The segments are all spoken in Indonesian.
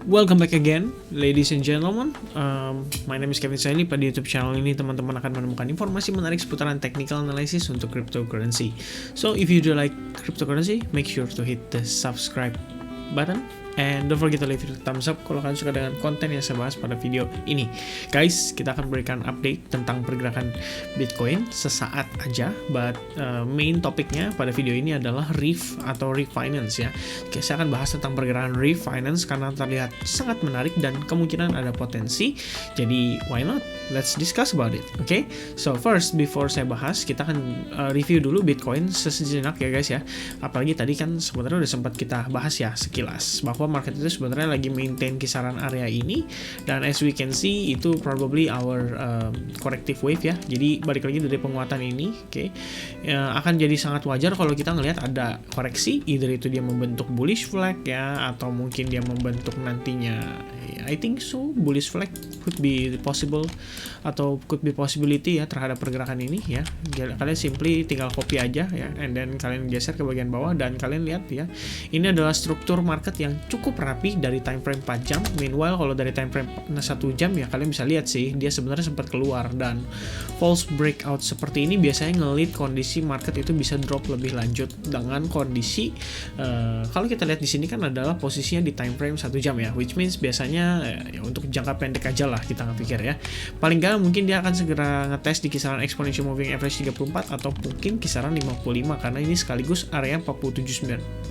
Welcome back again, ladies and gentlemen. My name is Kevin Saini. Pada YouTube channel ini, teman-teman akan menemukan informasi menarik seputaran technical analysis untuk cryptocurrency. So, if you do like cryptocurrency, make sure to hit the subscribe button. And don't forget to leave a thumbs up kalau kalian suka dengan konten yang saya bahas pada video ini. Guys, kita akan berikan update tentang pergerakan Bitcoin sesaat aja. But main topiknya pada video ini adalah REIF atau refinance ya. Oke, saya akan bahas tentang pergerakan refinance karena terlihat sangat menarik dan kemungkinan ada potensi. Jadi, why not? Let's discuss about it. Oke, so first, before saya bahas, kita akan review dulu Bitcoin sejenak ya guys ya. Apalagi tadi kan sebenarnya udah sempat kita bahas ya sekilas bahwa market itu sebenarnya lagi maintain kisaran area ini, dan as we can see itu probably our corrective wave ya. Jadi balik lagi dari penguatan ini, akan jadi sangat wajar kalau kita ngelihat ada koreksi, either itu dia membentuk bullish flag ya, atau mungkin dia membentuk nantinya I think so bullish flag could be possible atau could be possibility ya terhadap pergerakan ini ya. Kalian simply tinggal copy aja ya, and then kalian geser ke bagian bawah dan kalian lihat ya, ini adalah struktur market yang cukup rapi dari time frame 4 jam. Meanwhile kalau dari time frame 1 jam ya kalian bisa lihat sih dia sebenarnya sempat keluar, dan false breakout seperti ini biasanya ngelit kondisi market itu bisa drop lebih lanjut dengan kondisi kalau kita lihat di sini kan adalah posisinya di time frame 1 jam ya, which means biasanya ya, untuk jangka pendek aja lah kita pikir ya. Paling nggak mungkin dia akan segera ngetes di kisaran exponential moving average 34 atau mungkin kisaran 55, karena ini sekaligus area 47.900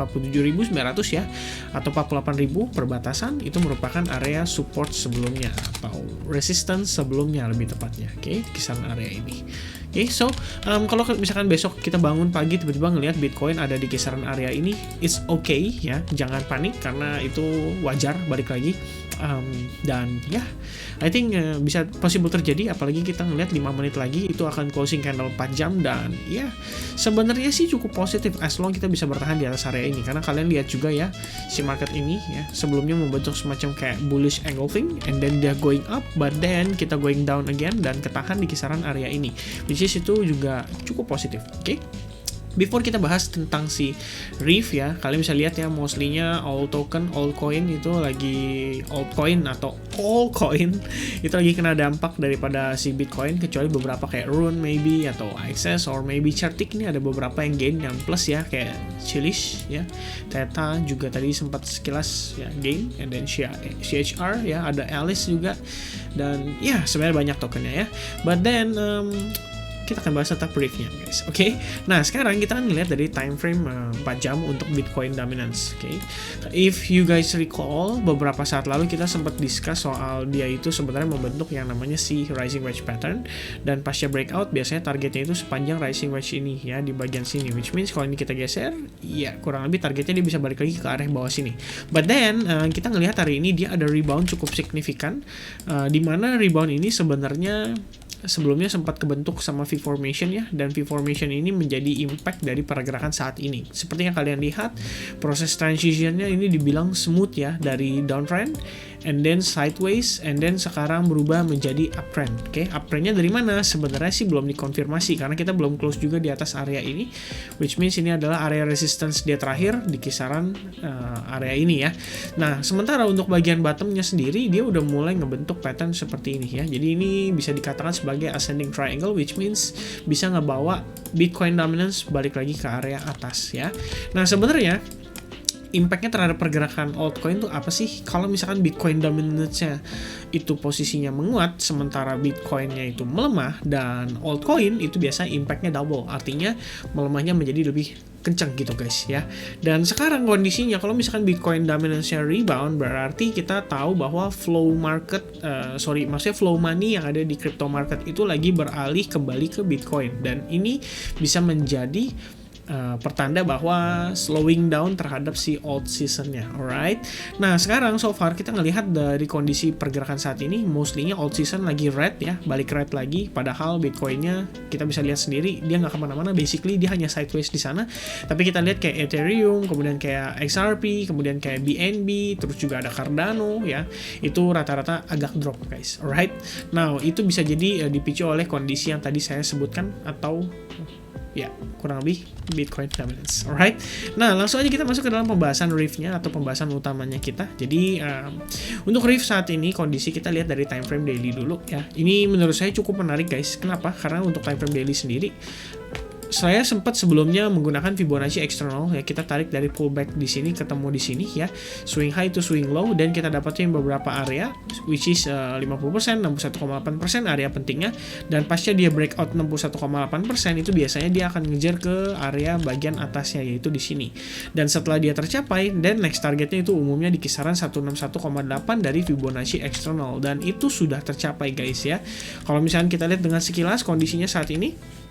ya atau 48.000 perbatasan. Itu merupakan area support sebelumnya atau resistance sebelumnya lebih tepatnya. Oke, kisaran area ini. Oke, so kalau misalkan besok kita bangun pagi tiba-tiba ngelihat Bitcoin ada di kisaran area ini, it's okay ya, jangan panik karena itu wajar, balik lagi. Dan ya, I think bisa possible terjadi, apalagi kita ngelihat 5 menit lagi itu akan closing candle 4 jam, dan ya sebenarnya sih cukup positif as long kita bisa bertahan di atas area ini, karena kalian lihat juga ya si market ini ya sebelumnya membentuk semacam kayak bullish engulfing and then dia going up, but then kita going down again dan ketahan di kisaran area ini, which is itu juga cukup positif. Oke. Before kita bahas tentang si REIF ya, kalian bisa lihat ya mostly-nya all token, all coin itu lagi altcoin atau all coin itu lagi kena dampak daripada si Bitcoin, kecuali beberapa kayak Rune maybe atau Access or maybe Certic ini ada beberapa yang gain yang plus ya, kayak Chilish ya, Theta juga tadi sempat sekilas ya gain, and then CHR ya, ada Alice juga, dan ya sebenarnya banyak tokennya ya. But then kita akan bahas tentang briefnya guys. Oke. Nah, sekarang kita akan lihat dari time frame 4 jam untuk Bitcoin dominance. Oke. If you guys recall, beberapa saat lalu kita sempat discuss soal dia itu sebenarnya membentuk yang namanya si rising wedge pattern, dan pasca breakout biasanya targetnya itu sepanjang rising wedge ini ya, di bagian sini, which means kalau ini kita geser ya kurang lebih targetnya dia bisa balik lagi ke arah bawah sini. But then kita ngelihat hari ini dia ada rebound cukup signifikan, di mana rebound ini sebenarnya sebelumnya sempat kebentuk sama V formation ya, dan V formation ini menjadi impact dari pergerakan saat ini. Seperti yang kalian lihat, proses transitionnya ini dibilang smooth ya, dari downtrend and then sideways and then sekarang berubah menjadi uptrend. Oke, uptrendnya dari mana? Sebenarnya sih belum dikonfirmasi karena kita belum close juga di atas area ini, which means ini adalah area resistance dia terakhir di kisaran area ini ya. Nah, sementara untuk bagian bottomnya sendiri dia udah mulai ngebentuk pattern seperti ini ya. Jadi ini bisa dikatakan sebagai ascending triangle, which means bisa ngebawa Bitcoin dominance balik lagi ke area atas ya. Nah, sebenarnya impactnya terhadap pergerakan altcoin itu apa sih? Kalau misalkan Bitcoin dominance-nya itu posisinya menguat, sementara Bitcoin-nya itu melemah, dan altcoin itu biasa impactnya double, artinya melemahnya menjadi lebih kencang gitu guys ya. Dan sekarang kondisinya kalau misalkan Bitcoin dominance-nya rebound, berarti kita tahu bahwa flow market, maksudnya flow money yang ada di crypto market itu lagi beralih kembali ke Bitcoin, dan ini bisa menjadi pertanda bahwa slowing down terhadap si alt seasonnya, alright. Nah, sekarang so far kita ngelihat dari kondisi pergerakan saat ini, mostly-nya alt season lagi red ya, balik red lagi, padahal Bitcoin-nya kita bisa lihat sendiri dia nggak kemana-mana, basically dia hanya sideways di sana. Tapi kita lihat kayak Ethereum, kemudian kayak XRP, kemudian kayak BNB, terus juga ada Cardano ya, itu rata-rata agak drop guys, alright. Nah, itu bisa jadi dipicu oleh kondisi yang tadi saya sebutkan, atau Ya, kurang lebih Bitcoin dominance. Alright. Nah, langsung aja kita masuk ke dalam pembahasan Riff-nya atau pembahasan utamanya kita. Jadi untuk Riff saat ini kondisi kita lihat dari time frame daily dulu ya. Ini menurut saya cukup menarik guys. Kenapa? Karena untuk time frame daily sendiri saya sempat sebelumnya menggunakan Fibonacci eksternal ya, kita tarik dari pullback di sini ketemu di sini ya, swing high to swing low, dan kita dapatin beberapa area which is 50%, 61,8% area pentingnya, dan pasca dia breakout 61,8% itu biasanya dia akan ngejar ke area bagian atasnya yaitu di sini. Dan setelah dia tercapai, dan next targetnya itu umumnya di kisaran 161,8 dari Fibonacci eksternal, dan itu sudah tercapai guys ya. Kalau misalnya kita lihat dengan sekilas kondisinya saat ini,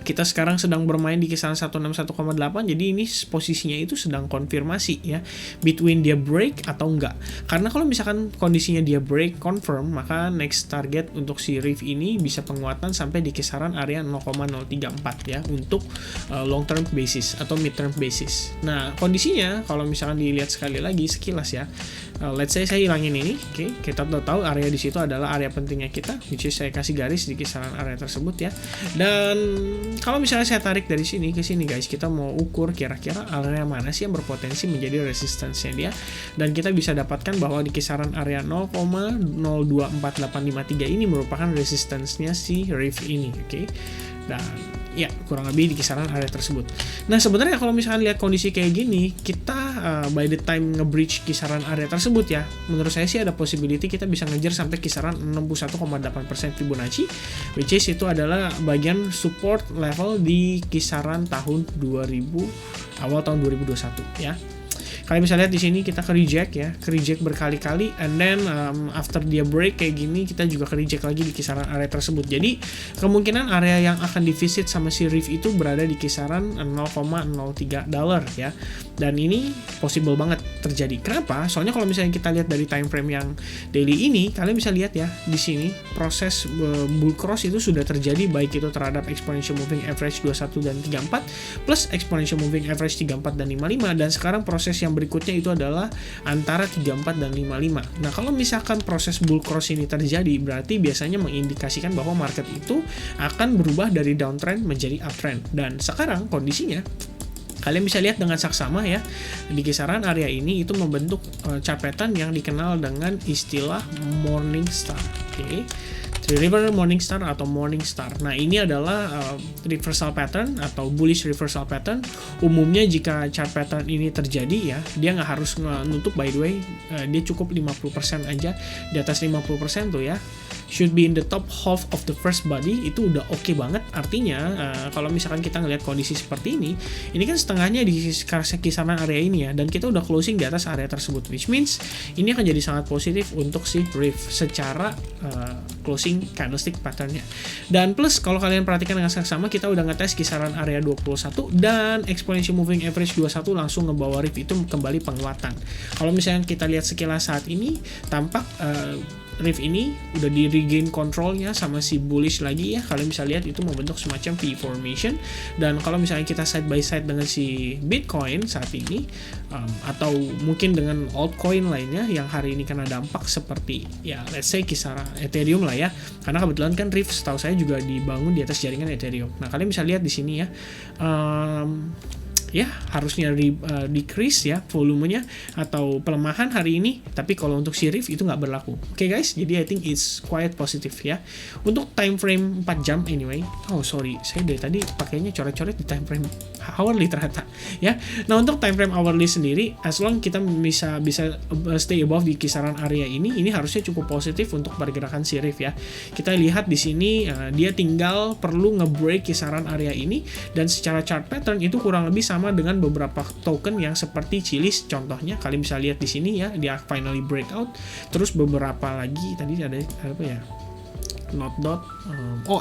kita sekarang sedang bermain di kisaran 161,8, jadi ini posisinya itu sedang konfirmasi ya, between dia break atau enggak. Karena kalau misalkan kondisinya dia break confirm, maka next target untuk si Riff ini bisa penguatan sampai di kisaran area 0,034 ya untuk long term basis atau mid term basis. Nah, kondisinya kalau misalkan dilihat sekali lagi sekilas ya, let's say saya hilangin ini, oke, kita tahu area di situ adalah area pentingnya kita, which is saya kasih garis di kisaran area tersebut ya. Dan kalau misalnya saya tarik dari sini ke sini guys, kita mau ukur kira-kira area mana sih yang berpotensi menjadi resistance-nya dia, dan kita bisa dapatkan bahwa di kisaran area 0,024853 ini merupakan resistance-nya si Riff ini, oke. Dan ya kurang lebih di kisaran area tersebut. Nah, sebenarnya kalau misalnya lihat kondisi kayak gini, kita by the time nge-breach kisaran area tersebut ya, menurut saya sih ada possibility kita bisa ngejar sampai kisaran 61,8% Fibonacci, which is itu adalah bagian support level di kisaran tahun 2000, awal tahun 2021 ya. Kalian bisa lihat di sini kita ke reject berkali-kali, and then after dia break kayak gini kita juga ke reject lagi di kisaran area tersebut. Jadi kemungkinan area yang akan divisit sama si Riff itu berada di kisaran $0,03 ya. Dan ini possible banget terjadi. Kenapa? Soalnya kalau misalnya kita lihat dari time frame yang daily ini, kalian bisa lihat ya di sini proses bull cross itu sudah terjadi, baik itu terhadap exponential moving average 21 dan 34 plus exponential moving average 34 dan 55, dan sekarang proses yang berikutnya itu adalah antara 34 dan 55. Nah, kalau misalkan proses bull cross ini terjadi, berarti biasanya mengindikasikan bahwa market itu akan berubah dari downtrend menjadi uptrend. Dan sekarang kondisinya kalian bisa lihat dengan saksama ya, di kisaran area ini itu membentuk chart pattern yang dikenal dengan istilah morning star. Oke. River Morning Star atau Morning Star. Nah, ini adalah reversal pattern atau bullish reversal pattern. Umumnya jika chart pattern ini terjadi ya, dia nggak harus nutup, by the way, dia cukup 50% aja, di atas 50% tuh ya, should be in the top half of the first body, itu udah oke banget. Artinya kalau misalkan kita ngelihat kondisi seperti ini kan setengahnya di kisaran area ini ya, dan kita udah closing di atas area tersebut, which means ini akan jadi sangat positif untuk si Riff secara closing candlestick patternnya. Dan plus kalau kalian perhatikan dengan seksama, kita udah ngetes kisaran area 21 dan exponential moving average 21 langsung ngebawa Riff itu kembali penguatan. Kalau misalnya kita lihat sekilas saat ini, tampak Riff ini udah di regain kontrolnya sama si bullish lagi ya. Kalian bisa lihat itu membentuk semacam V formation. Dan kalau misalnya kita side by side dengan si Bitcoin saat ini, atau mungkin dengan altcoin lainnya yang hari ini kena dampak seperti ya let's say kisaran Ethereum lah ya, karena kebetulan kan Riff setahu saya juga dibangun di atas jaringan Ethereum. Nah, kalian bisa lihat di sini ya, ya harusnya decrease ya volumenya atau pelemahan hari ini, tapi kalau untuk si Riff itu nggak berlaku. Oke guys, jadi I think it's quite positive ya. Untuk time frame 4 jam anyway, oh sorry, saya dari tadi pakainya coret-coret di time frame hourly ternyata ya. Nah, untuk time frame hourly sendiri, as long kita bisa stay above di kisaran area ini harusnya cukup positif untuk pergerakan si Riff ya. Kita lihat di sini dia tinggal perlu nge-break kisaran area ini, dan secara chart pattern itu kurang lebih sama dengan beberapa token yang seperti Chiliz contohnya. Kalian bisa lihat di sini ya, dia finally breakout. Terus beberapa lagi tadi ada apa ya,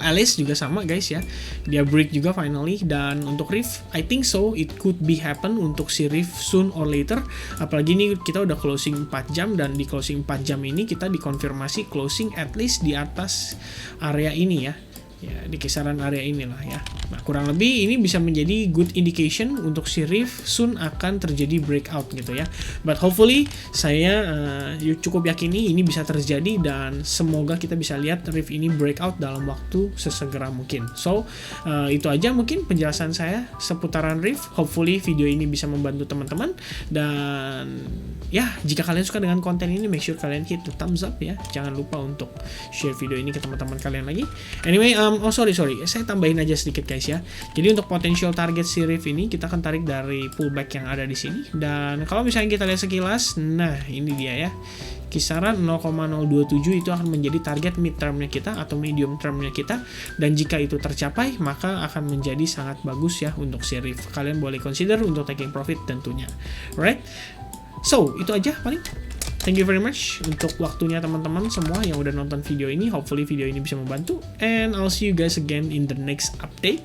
Alice juga sama guys ya, dia break juga finally. Dan untuk Riff, I think so it could be happen untuk si Riff soon or later. Apalagi ini kita udah closing 4 jam, dan di closing 4 jam ini kita dikonfirmasi closing at least di atas area ini ya. ya di kisaran area inilah ya. Nah, kurang lebih ini bisa menjadi good indication untuk si Rift soon akan terjadi breakout gitu ya. But hopefully saya cukup yakini ini bisa terjadi dan semoga kita bisa lihat Rift ini breakout dalam waktu sesegera mungkin. So itu aja mungkin penjelasan saya seputaran Rift. Hopefully video ini bisa membantu teman-teman, dan ya jika kalian suka dengan konten ini, make sure kalian hit the thumbs up ya. Jangan lupa untuk share video ini ke teman-teman kalian lagi. Anyway, sorry, saya tambahin aja sedikit guys ya. Jadi untuk potential target si Rift ini kita akan tarik dari pullback yang ada di sini, dan kalau misalnya kita lihat sekilas, nah ini dia ya. Kisaran 0,027 itu akan menjadi target mid termnya kita atau medium termnya kita, dan jika itu tercapai maka akan menjadi sangat bagus ya untuk si Rift. Kalian boleh consider untuk taking profit tentunya. Alright, so itu aja paling. Thank you very much untuk waktunya teman-teman semua yang udah nonton video ini. Hopefully video ini bisa membantu, and I'll see you guys again in the next update.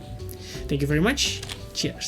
Thank you very much. Cheers.